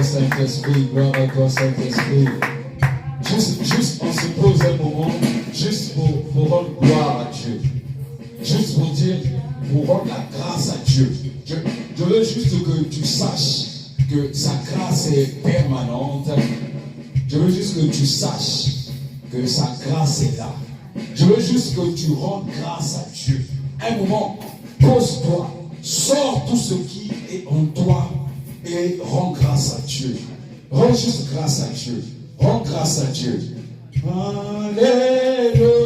Saint-Esprit, gloire à toi, Saint-Esprit. Juste, on se pose un moment, juste pour rendre gloire à Dieu. Juste pour dire, pour rendre la grâce à Dieu. Je veux juste que tu saches que sa grâce est permanente. Je veux juste que tu saches que sa grâce est là. Je veux juste que tu rendes grâce à Dieu. Un moment, pose-toi, sors tout ce qui est en toi et rends grâce à Dieu. Rends juste grâce à Dieu. Rends grâce à Dieu. Alléluia.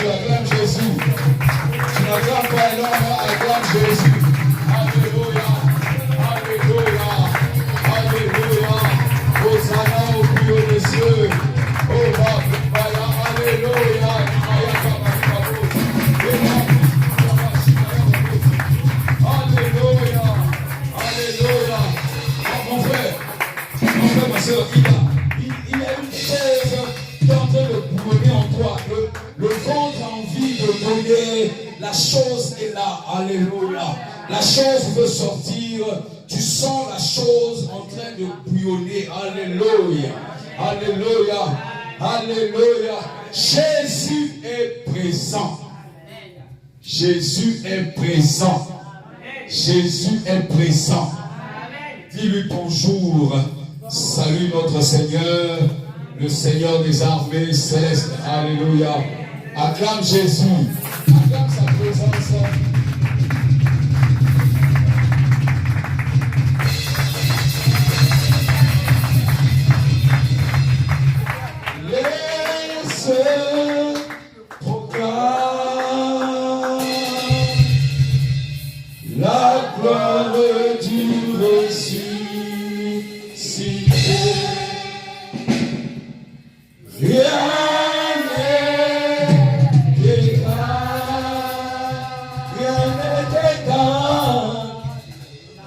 acclame Jésus. Tu n'acclames pas un homme, acclame Jésus. Alléluia, Alléluia, Alléluia. Hosanna au plus haut des cieux. Oh, Alléluia, Alléluia. Alléluia, Alléluia. Mon frère, ma soeur, il y a une chaise qui est en train de brûler en toi. Le ventre a envie de brûler. La chose est là. Alléluia. La chose veut sortir. Tu sens la chose en train de bouillonner. Alléluia. Alléluia. Alléluia. Jésus est présent. Jésus est présent. Jésus est présent. Dis-lui bonjour. Salut notre Seigneur, le Seigneur des armées célestes. Alléluia. Acclame Jésus. Acclame sa présence. Laisse proclame la gloire du ressuscité. Rien n'est égal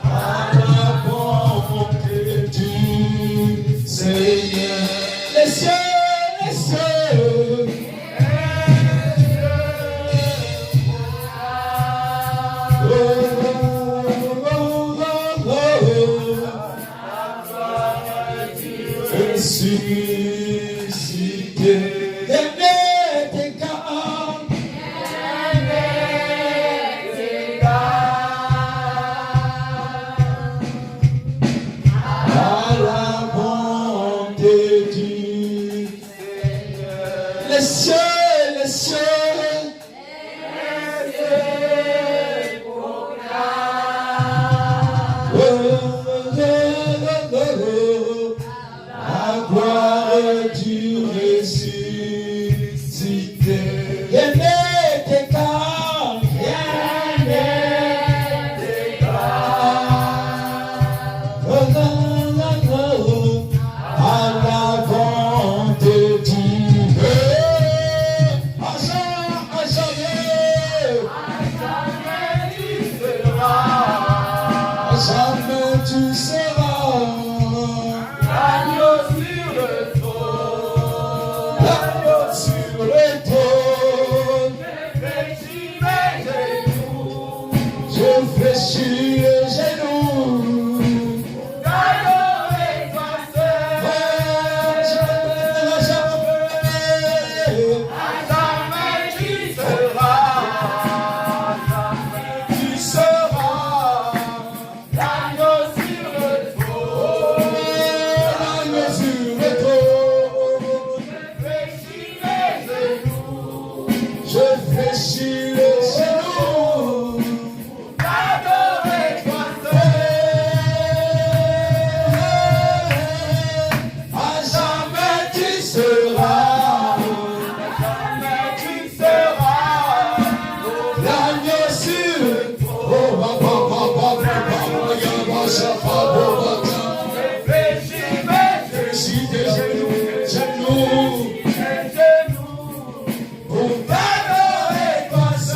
à la bonté du Seigneur. Les cieux, les cieux. Ressuscité. Rien n'est égal. À la bonté du Seigneur. Les cieux, les cieux. La gloire du ressuscité. Rien n'est égal. Rien n'est égal. À la bonté du à jamais tu seras. L'agneau sur le trône. L'agneau sur le trône. Je fléchis les genoux. J'adorerai toi seul. À jamais tu seras. Tu seras. L'agneau sur le trône. L'agneau sur le trône. Je fléchis les genoux. J'adorerai toi seul. À jamais tu seras. Jamais tu seras. L'agneau sur le trône. Fléchis tes genoux. Pour t'adorer toi seul.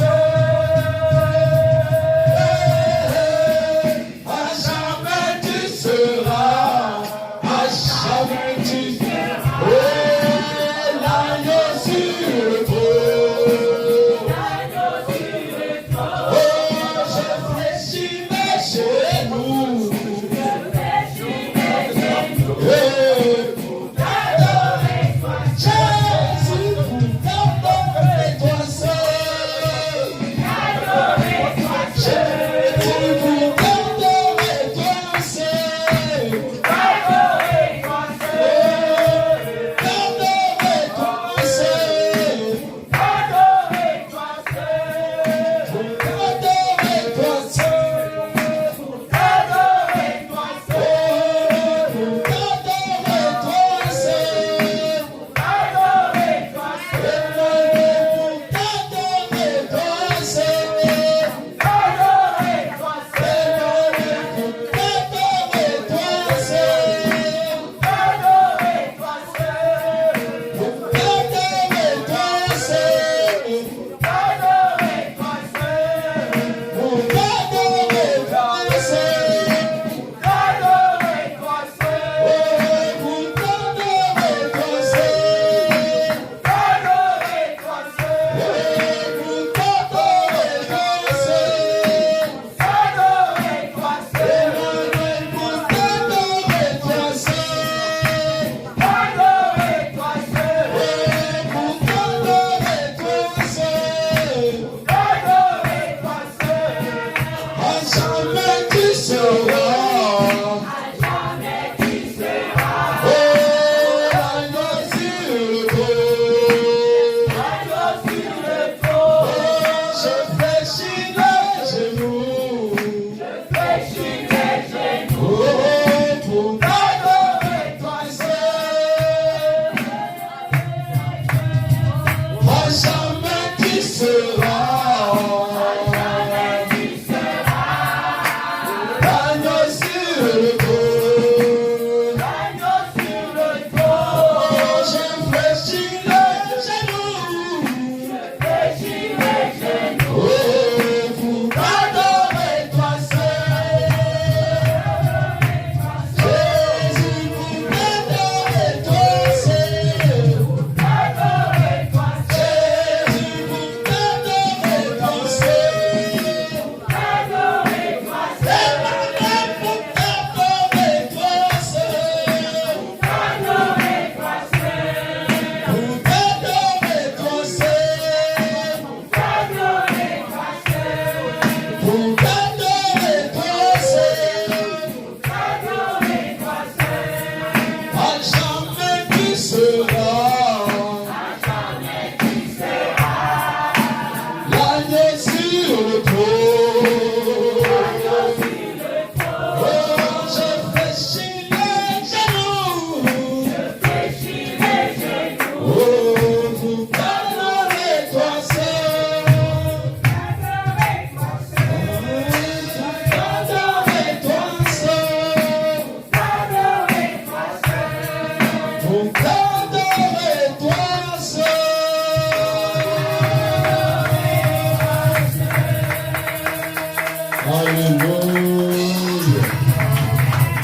Alléluia.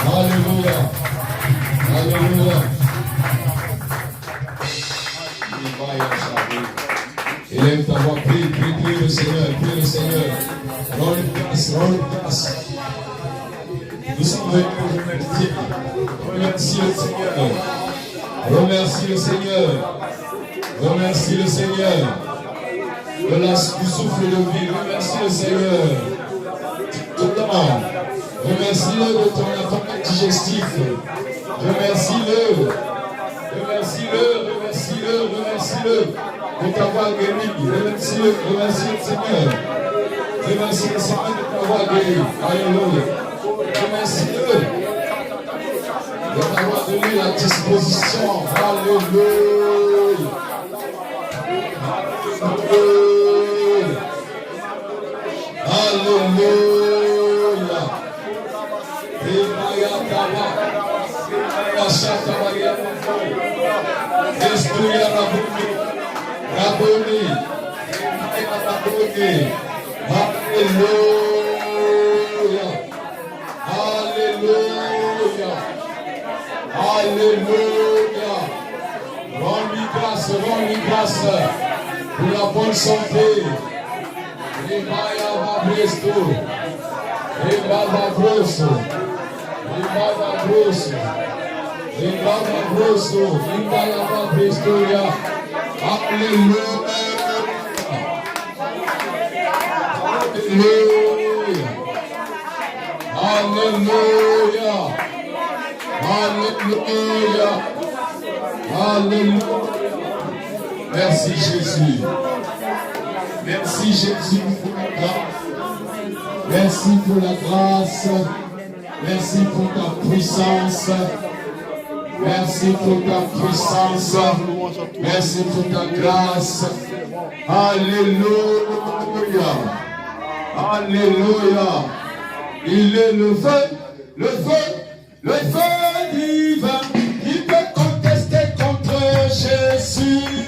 Alléluia. Alléluia. Élève ta voix, prie, prie, prie le Seigneur, prie le Seigneur. Rends-lui grâce, rends-lui grâce. Nous sommes venus pour remercier. Remercie le Seigneur. Remercie le Seigneur. Remercie le Seigneur. De la, du souffle de vie. Remercie le Seigneur. Tout le temps. Remercie-le de ton appareil digestif. Remercie-le. Remercie-le. Remercie-le. Remercie-le. De t'avoir guéri. Remercie-le. Remercie le Seigneur. Remercie le Seigneur de t'avoir guéri. Alléluia. Remercie-le. De t'avoir donné la disposition. Alléluia. Alléluia. Alléluia. Alléluia. Alléluia. Rends-lui grâce pour la bonne santé. Alléluia. Alléluia. Alléluia. Merci Jésus. Merci Jésus pour la grâce. Merci pour la grâce. Merci pour ta puissance. Merci pour ta puissance. Merci pour ta grâce. Alléluia. Alléluia. Il est le feu divin qui peut contester contre Jésus.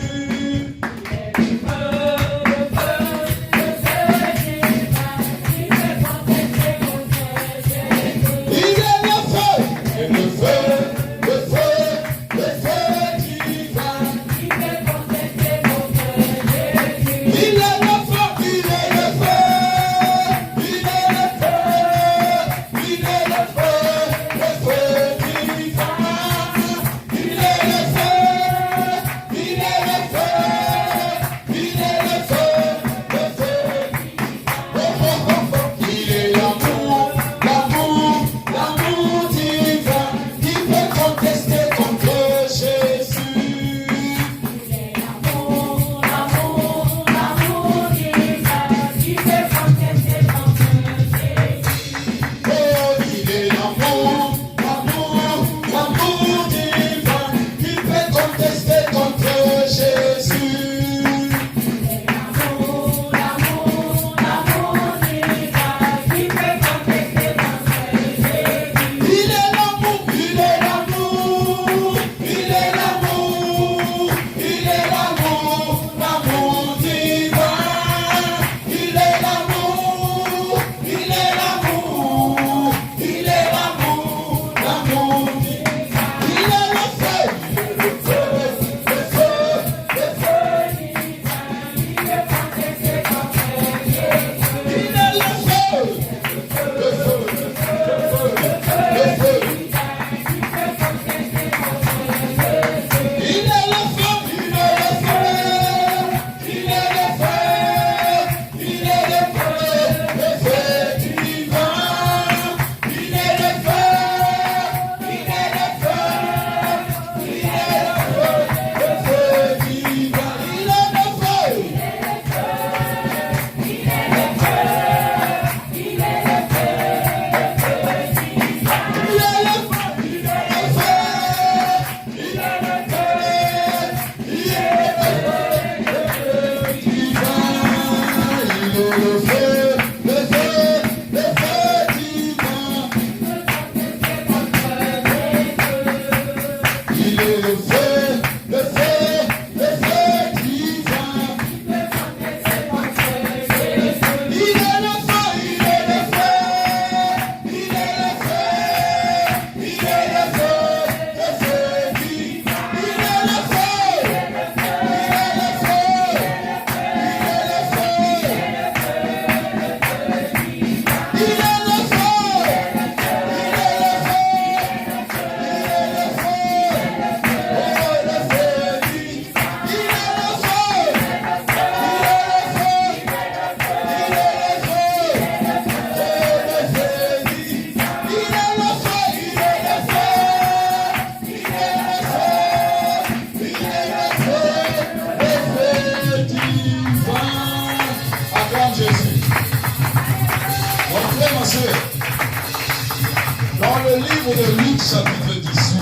livre de Luc, chapitre 18.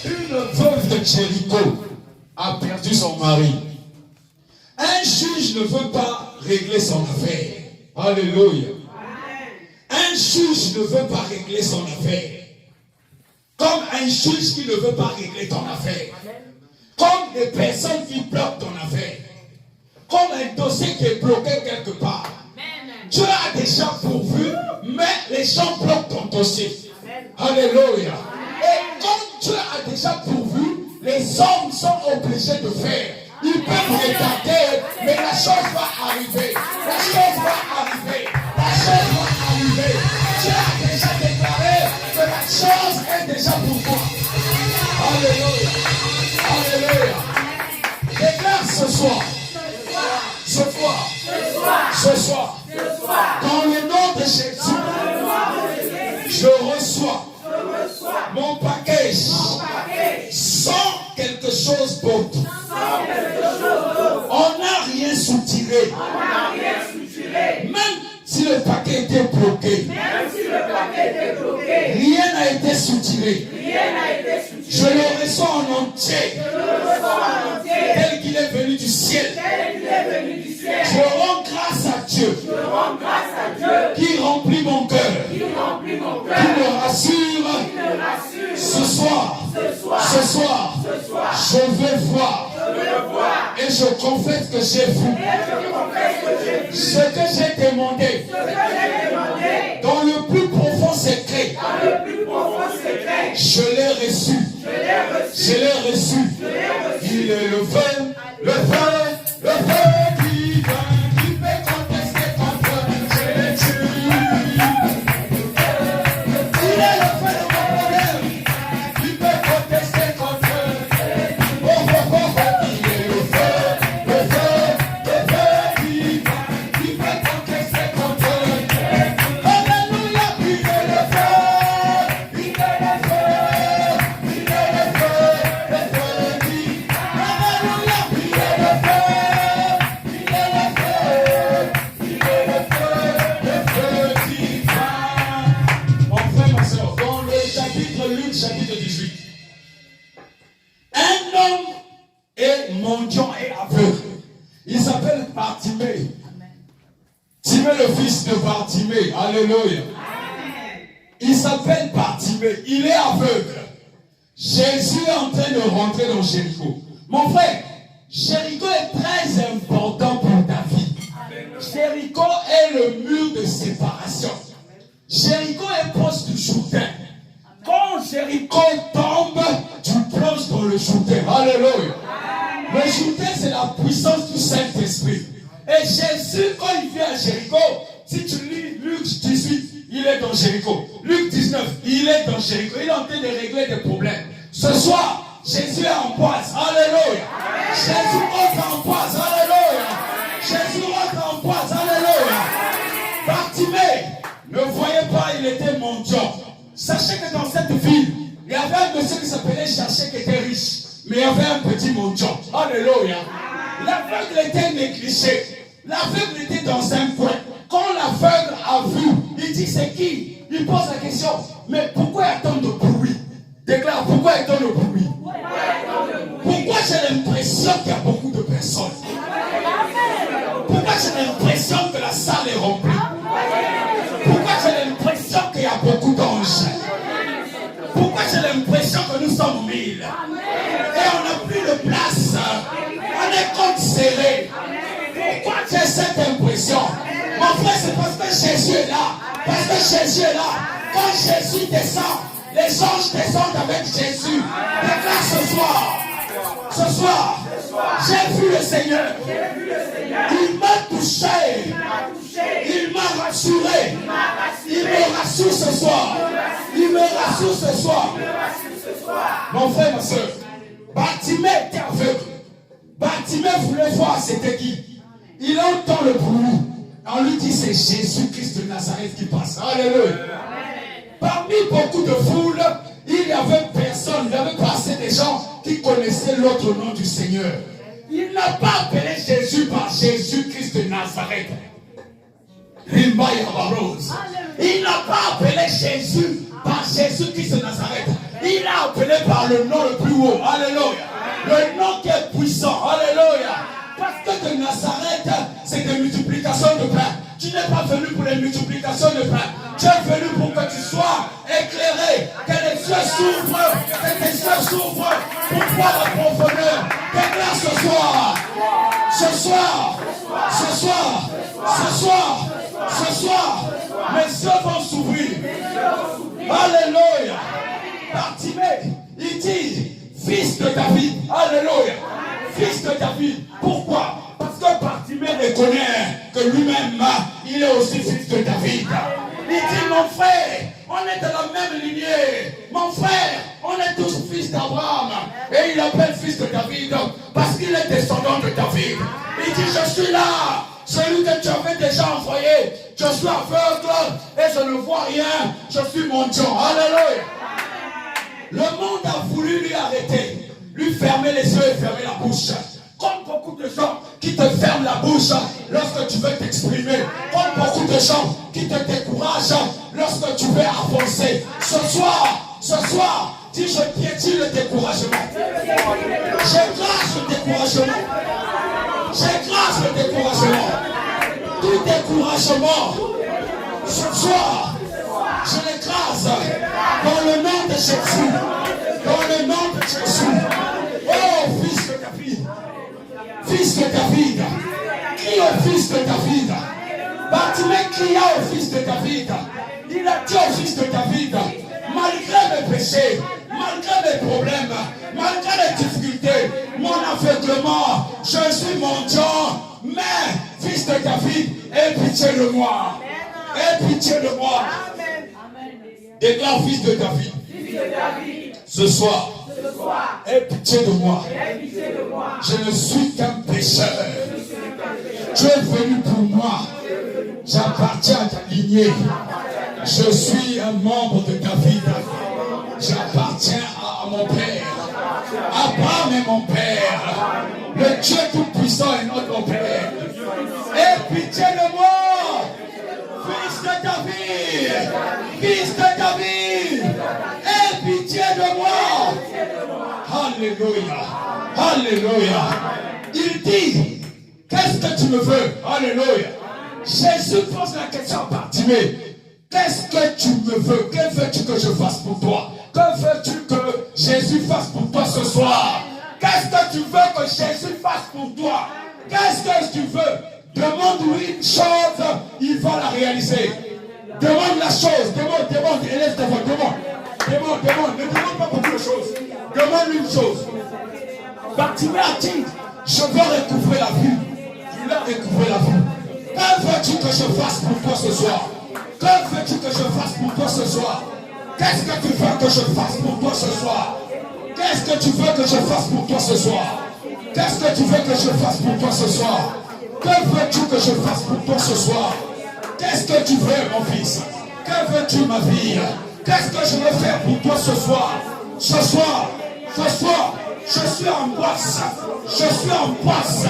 Une veuve de Jéricho a perdu son mari. Un juge ne veut pas régler son affaire. Alléluia. Un juge ne veut pas régler son affaire. Comme un juge qui ne veut pas régler ton affaire. Comme des personnes qui bloquent ton affaire. Comme un dossier qui est bloqué quelque part. Dieu a déjà pourvu, mais les gens bloquent ton dossier. Alléluia. Et comme Dieu a déjà pourvu, les hommes sont obligés de faire. Ils peuvent regarder, mais la chose va arriver. La chose va arriver. La chose va arriver. Dieu a déjà déclaré que la chose est déjà pour toi. Alléluia. Alléluia. Déclare ce soir. Ce soir. Ce soir. Dans le nom de Jésus. Je reçois mon package sans quelque chose d'autre. On n'a rien soutiré. Même si le paquet était bloqué, rien n'a été soutiré. Je le reçois en entier. Tel qu'il est venu du ciel. Je rends grâce à Dieu. Qui remplit mon cœur. Qui me rassure. Ce soir. Je veux voir. Et je confesse que j'ai vu. Ce que j'ai demandé. Dans le plus profond secret. Je l'ai reçu. Je l'ai reçu. Il est le feu qui peut contester contre Jésus. Il est le feu de mon problème qui peut contester contre Jésus. Il est le feu qui peut contester contre Jésus. Alléluia, il est le feu, il est le feu, il est le feu qui. Alléluia, il est le feu, il est le feu, il est le feu qui va. Mon frère, ma soeur, dans le chapitre Luc, chapitre 18, un homme est mendiant et aveugle. Il s'appelle Bartimée. Timée, le fils de Bartimée. Alléluia. Il s'appelle Bartimée. Il est aveugle. Jésus est en train de rentrer dans Jéricho. Mon frère, Jéricho est très important pour ta vie. Jéricho est le mur de séparation. Jéricho est proche du Jourdain. Quand Jéricho tombe, tu plonges dans le Jourdain. Alléluia. Le Jourdain, c'est la puissance du Saint-Esprit. Et Jésus, quand il vient à Jéricho, si tu lis Luc 18, il est dans Jéricho. Luc 19, il est dans Jéricho. Il est en train de régler des problèmes. Ce soir, Jésus est en poisse. Alléluia. Jésus rentre en poisse. Alléluia. Jésus rentre en poisse. Alléluia. Bartimée, ne voyez pas, il était mendiant. Sachez que dans cette ville, il y avait un monsieur qui s'appelait Cherché qui était riche. Mais il y avait un petit mendiant. Alléluia. L'aveugle était négligé. L'aveugle était dans un coin. Quand l'aveugle a vu, il dit c'est qui? Il pose la question. Mais pourquoi y a tant de bruit? Déclare, pourquoi y a tant de bruit? Pourquoi j'ai l'impression qu'il y a beaucoup de personnes? Pourquoi j'ai l'impression que la salle est remplie? Pourquoi j'ai l'impression qu'il y a beaucoup d'anges? Pourquoi j'ai l'impression que nous sommes 1000? Et on n'a plus de place. On est comme serré. Pourquoi j'ai cette impression? Mon frère, c'est parce que Jésus est là. Parce que Jésus est là. Quand Jésus descend, les anges descendent avec Jésus. Déclare ce soir, j'ai vu le Seigneur. Il m'a touché. Il m'a rassuré. Il me rassure ce soir. Il me rassure ce soir. Mon frère, ma soeur, Bartimée était aveugle. Bartimée voulait voir c'était qui. Il entend le bruit. On lui dit c'est Jésus-Christ de Nazareth qui passe. Alléluia. Parmi beaucoup de foules, il n'y avait personne. Il y avait passé des gens qui connaissaient l'autre nom du Seigneur. Il n'a pas appelé Jésus par Jésus-Christ de Nazareth. Il n'a pas appelé Jésus par Jésus-Christ de Nazareth. Il a appelé par le nom le plus haut. Alléluia. Le nom qui est puissant. Alléluia. Parce que de Nazareth, c'est des multiplications de pain. Tu n'es pas venu pour les multiplications de pain. Tu es venu pour que tu sois éclairé. Que les yeux s'ouvrent. Que tes yeux s'ouvrent pour voir la profondeur. Déclare ce soir. Ce soir. Ce soir. Ce soir. Ce soir. Mes yeux vont s'ouvrir. Alléluia. Bartimée, il dit fils de David. Alléluia. Fils de David. Pourquoi? Parce que Bartimée reconnaît que lui-même, il est aussi fils de David. Il dit mon frère, on est de la même lignée. Mon frère, on est tous fils d'Abraham. Et il appelle fils de David parce qu'il est descendant de David. Il dit je suis là. Celui que tu avais déjà envoyé. Je suis aveugle et je ne vois rien. Je suis mendiant. Alléluia. Le monde a voulu lui arrêter, lui fermer les yeux et fermer la bouche. Comme beaucoup de gens qui te ferment la bouche lorsque tu veux t'exprimer. Comme beaucoup de gens qui te découragent lorsque tu veux avancer. Ce soir, dis je piétine le découragement. J'écrase le découragement. J'écrase le découragement. Tout découragement. Ce soir, je l'écrase dans le nom de Jésus. Dans le nom de Jésus. Oh, fils de David. Fils de David. Crie au fils de David. Bartimée cria au fils de David. Il a dit au fils de David, malgré mes péchés, malgré mes problèmes, malgré les difficultés, mon aveuglement, je suis mendiant, mais fils de David, aie pitié de moi. Aie pitié de moi. Déclare fils de David. Ce soir, aie pitié de moi. Je ne suis qu'un pécheur. Tu es venu pour moi. J'appartiens à ta lignée. Je suis un membre de David. J'appartiens à mon père. Abraham est mon père. Le Dieu tout-puissant est notre père. Aie pitié de moi. Fils de David. Fils de David. Aie pitié de moi. Alléluia. Alléluia. Il dit, qu'est-ce que tu me veux? Alléluia. Jésus pose la question à Bartimée. Qu'est-ce que tu me veux? Que veux-tu que je fasse pour toi? Que veux-tu que Jésus fasse pour toi ce soir? Qu'est-ce que tu veux que Jésus fasse pour toi? Qu'est-ce que tu veux? Demande-lui une chose, il va la réaliser. Demande la chose, demande, élève ta voix, demande, ne demande pas beaucoup de choses. Demande-lui une chose. Bartimée a dit, je veux recouvrer la vue. Il a recouvré la vue. Que veux-tu que je fasse pour toi ce soir? Que veux-tu que je fasse pour toi ce soir? Qu'est-ce que tu veux que je fasse pour toi ce soir? Qu'est-ce que tu veux que je fasse pour toi ce soir? Qu'est-ce que tu veux que je fasse pour toi ce soir? Que veux-tu que je fasse pour toi ce soir? Qu'est-ce que tu veux, mon fils? Que veux-tu, ma fille? Qu'est-ce que je veux faire pour toi ce soir? Ce soir, je suis en boisse. Je suis en boisse.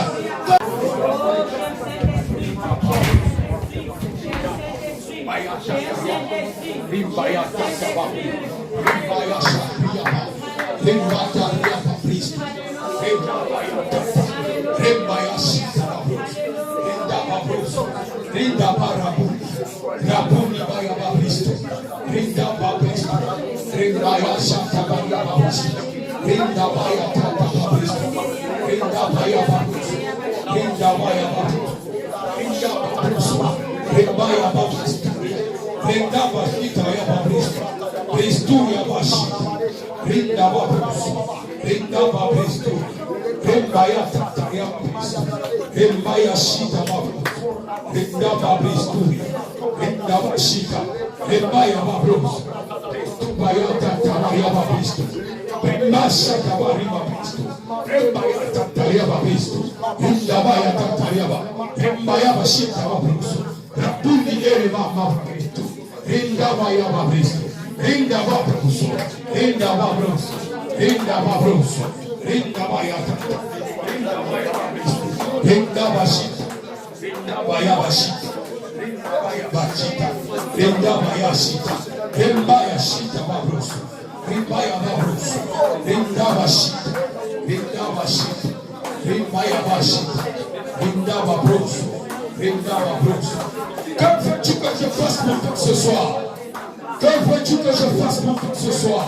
Bachita, Rinda Bayashita, Rimbayashita Babroso, Rimbaya Babroso, Rinda Bashita, Rinda Bashita, Rimbaya Bashita, Rinda Babroso, Rinda Babroso. Que veux-tu que je fasse pour toi ce soir? Que veux-tu que je fasse pour toi ce soir?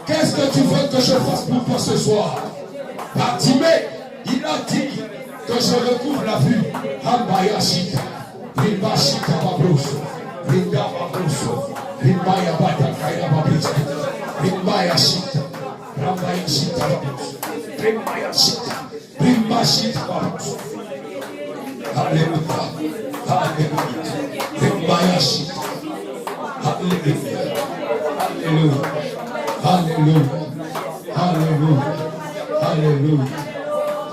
Qu'est-ce que tu veux que je fasse pour toi ce soir? Bartimée, il a dit que je recouvre la vue. Hambayashita, Rimbashita Babroso, Rinda Babroso, Rimbaya Batakaya Babroso, Rimbayashita, Rambayashita Babroso, Rimbayashita, Rimbashita Babroso. Alléluia, Alléluia, Rimbayashita, Alléluia, Alléluia, Alléluia, Alléluia, Alléluia,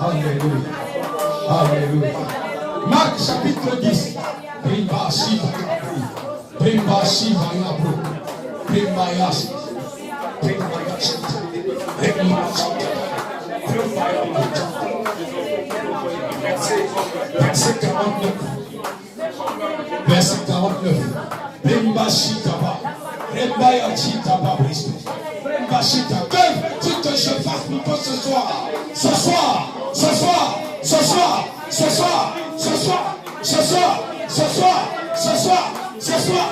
Alléluia, Alléluia. Marc chapitre 10. Rimbashi Rimbashi Mayabro Rimbayashi Rimbayashi Rimbayashi Verset 49. Verset 49. Rimbashi Taba Rimbayashi Taba Bristo Rimbashi Taba. Que veux-tu que je fasse pour toi ce soir? Ce soir, ce soir, ce soir, ce soir, ce soir, ce soir, ce soir, ce soir, ce soir.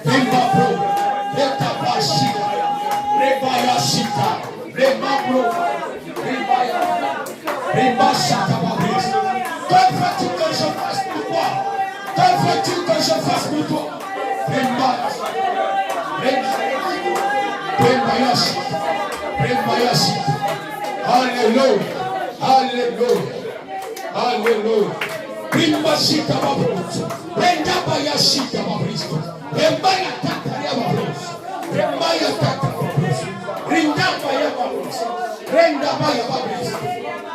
Rimbabro, Retabashita, Rebayashita, Rebabro, Rebaya, Rebashita Babris. Que veux-tu que je fasse pour toi? Que veux-tu que je fasse pour toi? Rebayashita, Rebayashita. Alléluia, Alléluia, Alléluia. Rimbashita Babroso, Rendabayashita Babroso, Rembaya Tataria Babroso, Rembaya Tataria, Rindabaya Babroso, Rendabaya Babroso,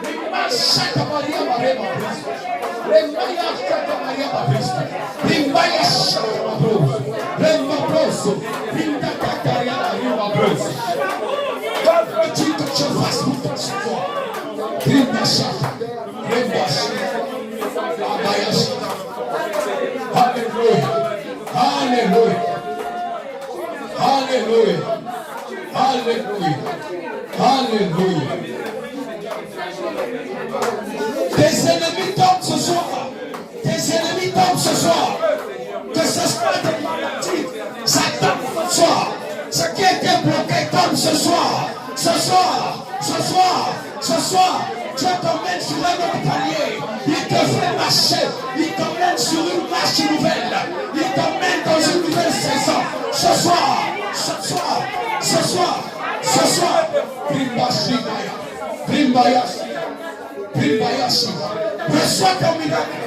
Rimbashata Maria Babroso, Rembaya Tataria Babroso, Rimbaya Shata Babroso, Rembabroso, Rindabaya Babroso. Que veux-tu que je fasse pour toi ce soir? Rimbashata, Rimbashata. Alléluia, Alléluia, Alléluia, Alléluia, Alléluia. Tes ennemis tombent ce soir. Tes ennemis tombent ce soir. Que ce soit des maladies, ça tombe ce soir. Ce qui était bloqué tombe ce soir. Ce soir, ce soir, ce soir. Dieu t'emmène sur un autre palier. Il te fait marcher. Il t'emmène sur une marche nouvelle. Il t'emmène dans une nouvelle saison. Ce soir, ce soir, ce soir, ce soir. Rimbashimaya, Rimbayashi, Rimbayashi. Reçois ton miracle.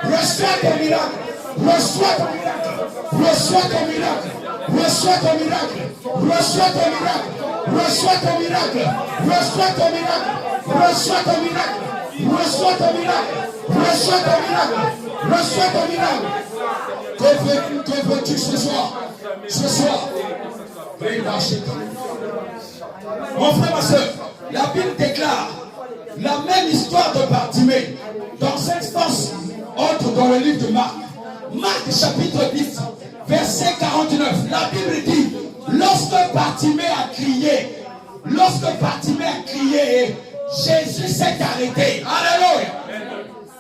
Reçois ton miracle. Reçois ton miracle. Reçois ton miracle. Reçois ton miracle. Reçois ton miracle. Reçois ton miracle. Reçois ton miracle. Reçois ton miracle. Reçois ton miracle. Reçois ton miracle. Reçois ton miracle. Que veux-tu ce soir? Ce soir. Mon frère, ma soeur, la Bible déclare la même histoire de Bartimée dans 5 instances autres dans le livre de Marc. Marc chapitre 10, verset 49. La Bible dit, lorsque Bartimée a crié, Jésus s'est arrêté. Alléluia.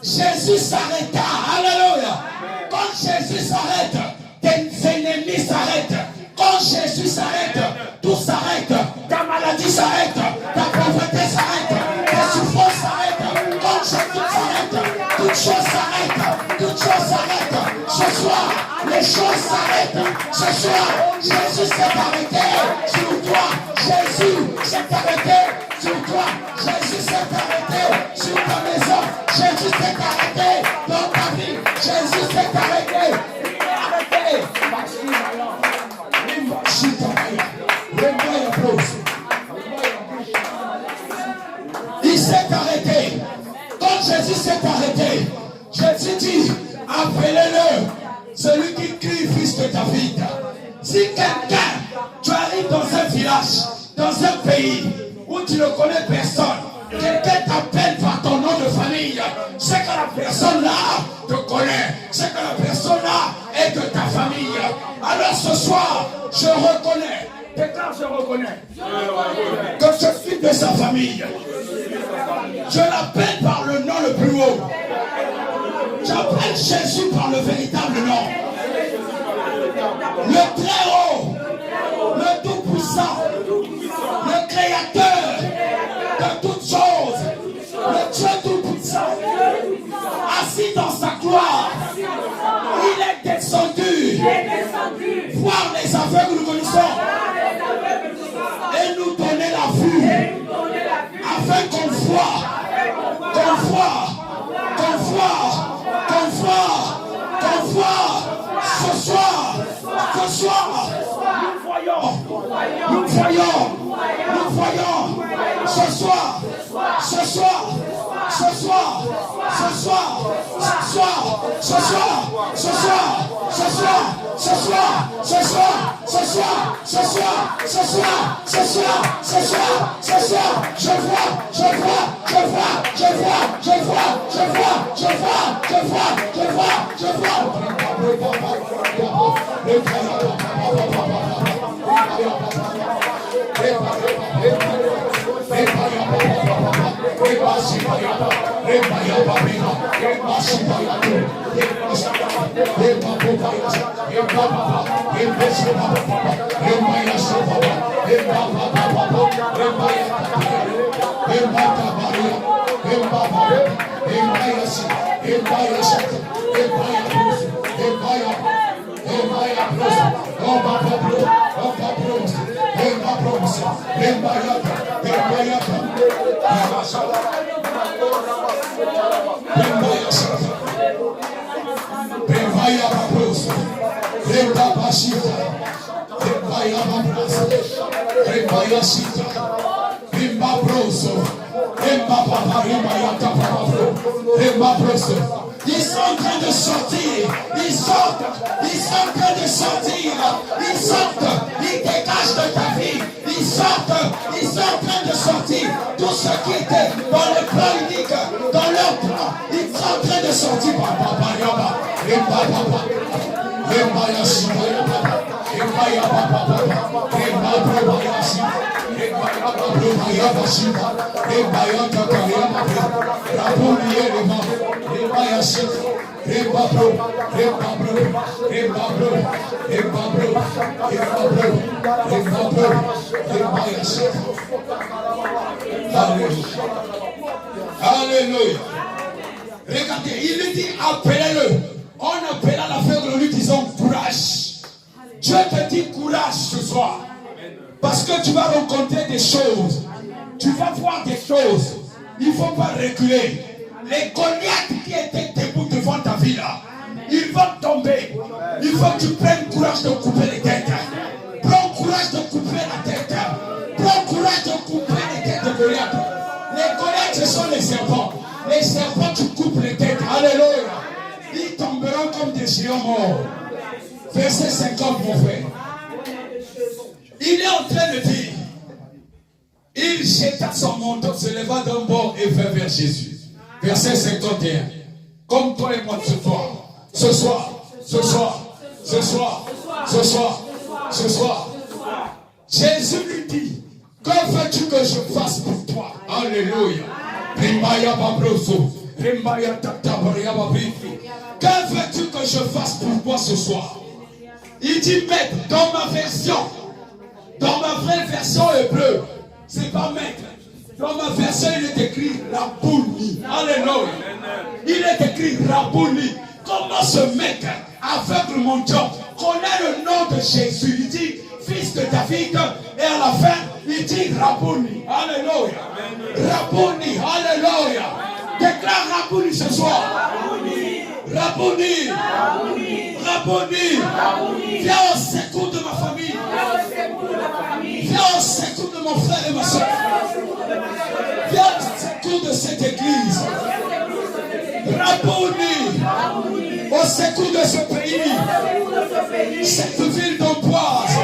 Jésus s'arrêta. Alléluia. Quand Jésus s'arrête, tes ennemis s'arrêtent. Quand Jésus s'arrête, tout s'arrête. Ta maladie s'arrête. Ta pauvreté s'arrête. Ta souffrance s'arrête. Quand Jésus s'arrête, toutes choses s'arrêtent. Toutes choses s'arrêtent. Ce soir, les choses s'arrêtent. Ce soir, Jésus s'est arrêté sur toi. Jésus s'est arrêté sur toi. Jésus s'est arrêté sur ta maison. Jésus s'est arrêté dans ta vie. Jésus s'est arrêté. Il s'est arrêté. Quand Jésus s'est arrêté, Jésus dit, appelez-le, celui qui crie fils de David. Si quelqu'un, tu arrives dans un village, dans un pays où tu ne connais personne, quelqu'un t'appelle par ton nom de famille, c'est que la personne là te connaît, c'est que la Alors ce soir, je reconnais, déclare je reconnais, que je suis de sa famille. Je l'appelle par le nom le plus haut. J'appelle Jésus par le véritable nom. Le très haut, le tout-puissant, le créateur de toutes choses, le Dieu tout-puissant, assis dans sa gloire, il est descendu voir les aveugles nous connaissons et nous donner la vue afin qu'on voit, ce soir, nous voyons, ce soir, ils sont en train de sortir, ils sortent ils dégagent de ta vie, ils sont en train de sortir, tout ce qui était dans le plan unique, dans leur plan, ils sont en train de sortir, Alléluia. Regardez, il dit appelez-le. On appela l'aveugle en lui disant courage. Dieu te dit courage ce soir. Parce que tu vas rencontrer des choses. Tu vas voir des choses. Il ne faut pas reculer. Les Goliaths qui étaient debout devant ta vie là, ils vont tomber. Il faut que tu prennes courage de couper les têtes. Prends courage de couper la tête. Prends courage de couper les têtes de Goliath. Les Goliaths, ce sont les serpents. Les serpents, tu coupes les têtes. Alléluia. Ils tomberont comme des géants morts. Verset 50, mon frère. Il est en train de dire, il jeta son manteau, se leva d'un bord et vint vers Jésus. Verset 51. Comme toi et moi ce soir. Jésus lui dit, que veux-tu que je fasse pour toi? Alléluia. Que veux-tu que je fasse pour toi ce soir? Il dit, maître, dans ma vraie version hébreu, c'est pas maître. Dans ma version, il est écrit Rabouni. Alléluia. Il est écrit Rabouni. Comment ce mec, aveugle mon Dieu, connaît le nom de Jésus? Il dit, fils de David, et à la fin, il dit Rabouni. Alléluia. Rabouni. Alléluia. Déclare Rabouni ce soir. Rabouni. Viens au secours de ma famille. Viens au secours de mon frère et ma soeur. Viens au secours de cette église. Rabouni. Au secours de ce pays. Cette ville d'Amboise.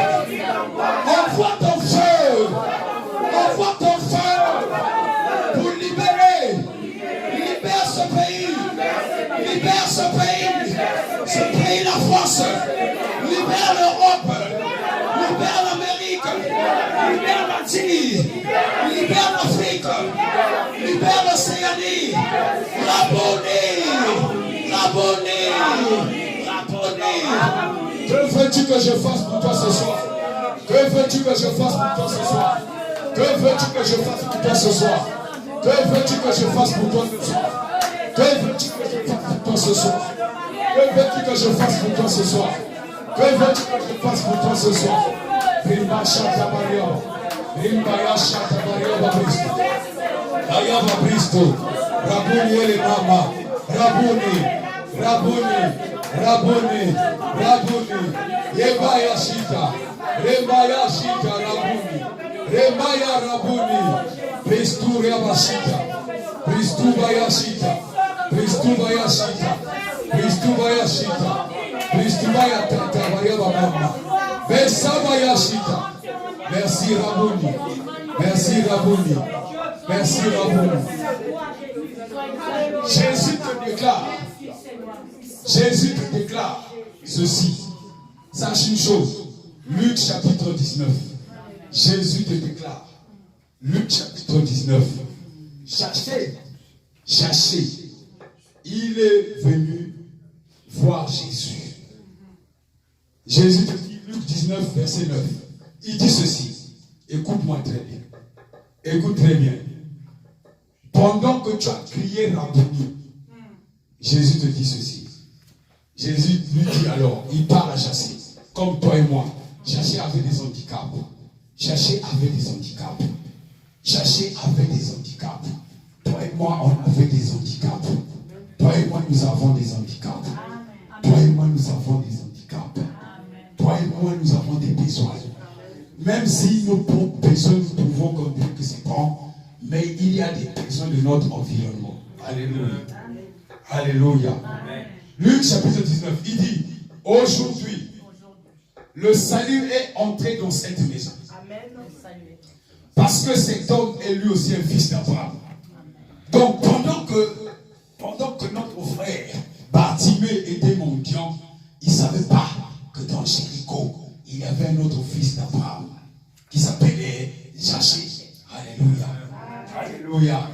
Envoie ton feu. Pour libérer. Libère ce pays. Ce pays Bénis la France. Libère l'Europe. Libère l'Amérique. Libère l'Asie. Libère l'Afrique. Libère l'Océanie. Rabonner. Que veux-tu que je fasse pour toi ce soir? Que veux-tu que je fasse pour toi ce soir? Que veux-tu que je fasse pour toi ce soir? Que veux-tu que je fasse pour toi ce soir? Que veux-tu que je fasse pour toi ce soir? Que veux-tu que je fasse pour toi ce soir? Que veux-tu que je fasse pour toi ce soir? Rimba Shata Maria. Rimba Shata Maria Babristo. Ayaba Bristo. Rabuni ele mama. Rabuni. Yebaya Shita. Rebaya Shita Rabuni. Rebaya Rabuni. Bristu Rabashita. Bristu Bayashita. Bristu Bayashita. Bristu Bayashita. Bristu Bayatata Bayaba Mama. Besa Bayashita. Merci Rabuni. Merci Rabuni. Merci Rabuni. Jésus te déclare ceci. Sache une chose. Luc chapitre 19. Jésus te déclare. Luc chapitre 19. Cherchez. Il est venu voir Jésus. Jésus te dit, Luc 19, verset 9. Il dit ceci. Écoute-moi très bien. Écoute très bien. Pendant que tu as crié Rabboni, Jésus te dit ceci. Jésus lui dit alors, il part à chasser, comme toi et moi. Chercher avec des handicaps. Chercher avec des handicaps. Chercher avec des handicaps. Toi et moi, on avait des handicaps. Toi et moi, nous avons des handicaps. Toi et moi, nous avons des handicaps. Toi et moi, nous avons des besoins. Même si nos besoins, nous pouvons comprendre que c'est bon, mais il y a des besoins de notre environnement. Alléluia. Alléluia. Luc chapitre 19, il dit, aujourd'hui, le salut est entré dans cette maison. Parce que cet homme est lui aussi un fils d'Abraham. Donc pendant que notre frère Bartimée était mendiant, il ne savait pas que dans Jéricho, il y avait un autre fils d'Abraham qui s'appelait Zachée. Alléluia. Alléluia.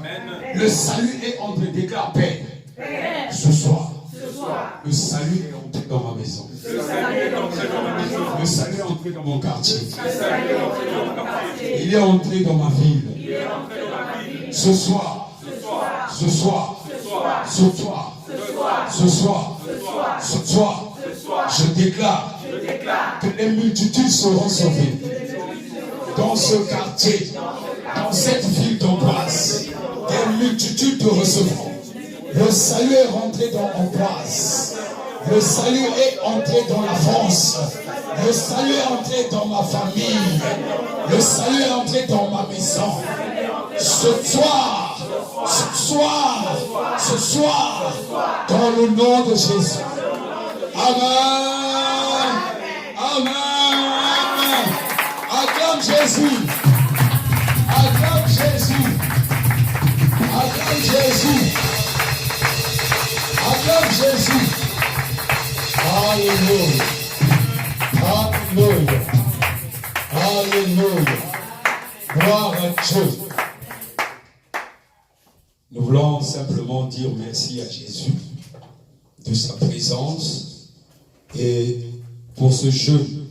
Le salut est entré, déclare Père. Ce soir. Le salut est entré dans ma maison. Le salut est entré dans mon quartier. Il est entré dans ma ville. Ce soir, je déclare que les multitudes seront sauvées dans ce quartier, dans cette ville d'Ambroise. Des multitudes te recevront. Le salut est rentré dans Ambroise. Le salut est entré dans la France. Le salut est entré dans ma famille. Le salut est entré dans ma maison. Ce soir, dans le nom de Jésus. Amen. Amen. Acclame Jésus. Acclame Jésus. Acclame Jésus. Acclame Jésus. Alléluia. Alléluia. Alléluia. Gloire à Dieu. Nous voulons simplement dire merci à Jésus de sa présence et pour ce jeûne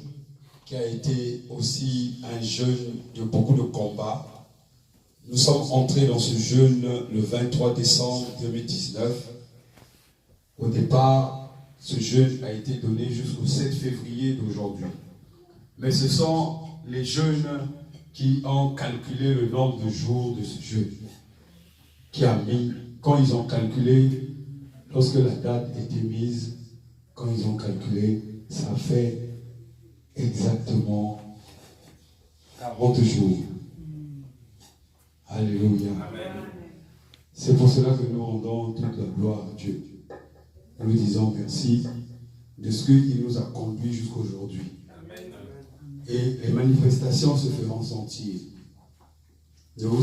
qui a été aussi un jeûne de beaucoup de combats. Nous sommes entrés dans ce jeûne le 23 décembre 2019. Au départ, ce jeûne a été donné jusqu'au 7 février d'aujourd'hui. Mais ce sont les jeûnes qui ont calculé le nombre de jours de ce jeûne. Qui a mis, quand ils ont calculé, lorsque la date était mise, quand ils ont calculé, ça fait exactement 40 jours. Alléluia. C'est pour cela que nous rendons toute la gloire à Dieu. Nous disons merci de ce qu'il nous a conduits jusqu'aujourd'hui. Et les manifestations se feront sentir.